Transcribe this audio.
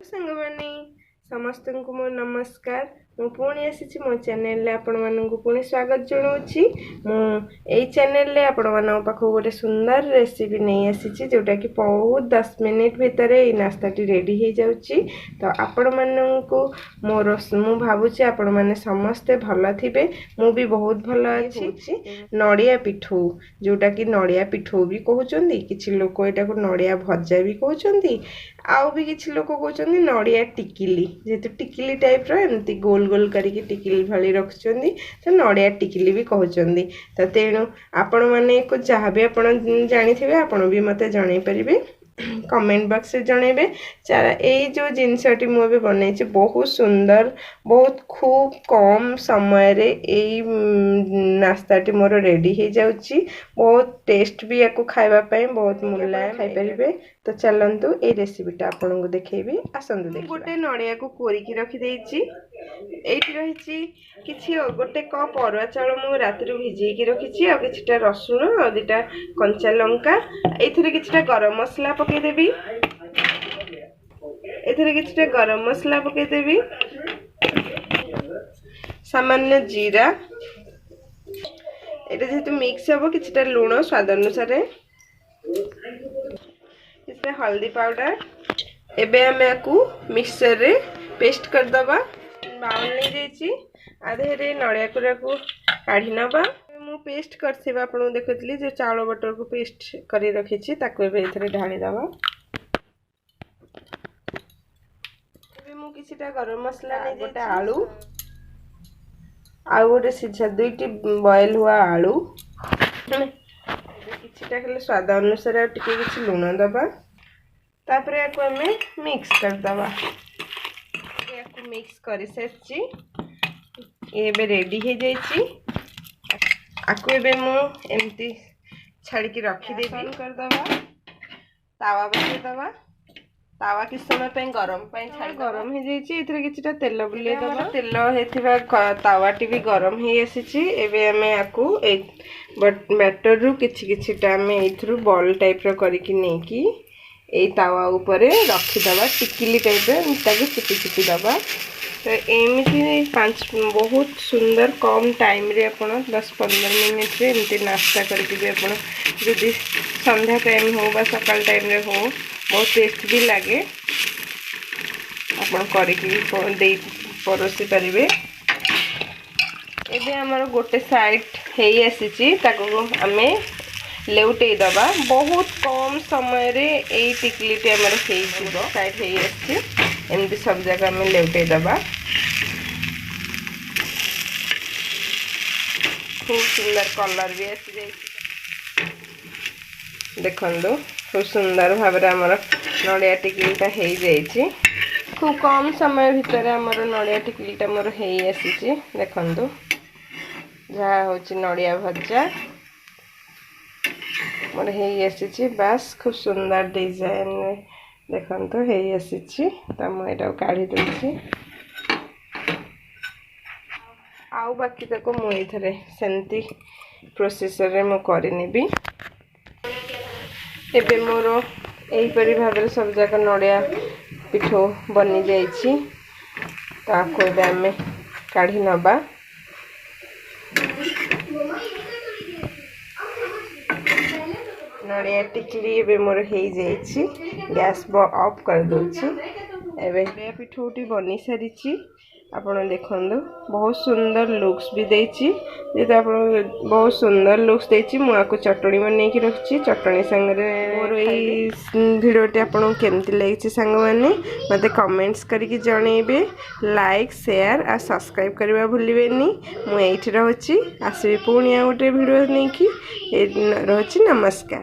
सांगमाने समस्त को मो नमस्कार मु पुणी आसी मो चैनल आपण मानक पुणी स्वागत जनाऊँगी मु चैनल आपण मान पाख गोटे सुंदर रेसिपी नहीं आसी जोटा कि बहुत 10 मिनिट भितर ये नास्ताटी रेडी हो जाऊँगी। तो आपण मानक मोर मु भावुची आपण माने समस्ते भल थे मु भी बहुत भल अच्छी नड़िया पिठौ जोटा कि नड़िया पिठौ भी कहते किसी लोक यहाँ को नड़िया भजा भी कहते आउ भी किसी लोक कहते नड़िया टिकिली जेहेतु टिकिली टाइप एमती गोल गोल करके टिकिली भाई रखुच्च तो नड़िया टिकिली भी कहते। तो तेणु आपण मैंने जहाँ भी आप जानी आपण भी मत जन पारे कमेंट बॉक्स में जनइबे। यही जो जिनसटी मुझे बनई बहुत सुंदर बहुत खूब कम समय रे यही नास्ताटी मोर रेडी हो जाउची। बहुत टेस्ट भी या खावाई बहुत मुलायम खाईपारे। तो चलतु ये रेसिपीटा आपन को देखेबी आसतु देख गोटे नड़िया को कोरिकी रखी रही किछि गोटे कप अरुआ चाउल मु राति भिजेकी रखी आ किछटा रसुण आ दुटा कंचा लंका एथिरे किछटा गरम मसला पकेदेबी गरम मसला पकेदेबी सामान्य जीरा एटा जेहेतु मिक्स हम किछटा लुण स्वाद अनुसार किछटा हल्दी पाउडर एबे हमें आपको मिक्सचर रे पेस्ट कर दबा बाउल नहीं जाइए आधे नड़िया कुरा को काढ़ी नबा मु पेस्ट करथिबा आपन देखथली जो चाउल बटर को पेस्ट करी रखी छी ताको एबे इथरे ढाली दबा। एबे मु किछटा गरम मसला नै गोटे आलू आ गोटे सिझा दुईटी बॉयल हुआ आलू किछटा खाली स्वाद अनुसार टिके किछि लूण दबा तापर याको हमें मिक्स कर दबा याको मिक्स कर सारी ये रेडी हो जाइए। आपको एबे मु एमती छाड़ी की रखी देबी कर दबा तावा बसे दबा तावा किस समय पे गरम गरम हो जाइए इथरे किछटा तेल बुले दबा तेल हेथिबा तावाटी भी गरम हो आसी एबे हमें याको बैटर रु किछटा हमें इथरु बॉल टाइप रो करके नै की ए तावा ऊपर रखीदबा टिकिली टाइप ताकि चिपी चिपी दबा। तो एमती बहुत सुंदर कम टाइम रे आपण 10-15 मिनट रे एमती नाश्ता करके भी आपण जदि संध्या टाइम हो बा सकाल टाइम रे हो बहुत टेस्ट भी लगे आपण करके परोसी पारे। एबे हमर गोटे साइड हेई आसी ताको आमे लेउटे दबा बहुत कम समय रे ए टिकलीटी हमर हेई जीवो साइड हेई आसी एमती सब जगह में लेउटे दबा खूब सुंदर कलर भी आसी जाई देखंदो खूब सुंदर भाव आमर नड़िया टिकलीटा हेई जाइए खूब कम समय भितर आमर नड़िया टिकलीटा मोर हेई आसी देखंदो जहाँ होची नड़िया भजा मोर हेई आसी बास खूब सुंदर डिजाइन देखो हेई आसी तो मुझे काढ़ी दूसरी आउ बाकी तक मुझे सेमती प्रोसेसर रे मु करनेबी। एबे मोर एहीपरी भाव सब जाक नड़िया पिठो बनी जाइए ताको एबे आमे काढ़ी नबा नड़िया टिकली एबे मोर हो जाइए गैस ऑफ कर दूची एबे पिठौटी बनी सारी आपण देखंदो बहुत सुंदर लुक्स भी देची जेतो आपण बहुत सुंदर लुक्स देची मु आको चटणी बनै की रखची चटणी संगे मोर ई वीडियोटी आपण केमती लागिची संग माने मते कमेंट्स करके जणेबे लाइक शेयर आ सब्सक्राइब करबा भूलिबेनी। मु एठी रहउची आसी पुणी आ गोटे वीडियो नै की रहउची नमस्कार।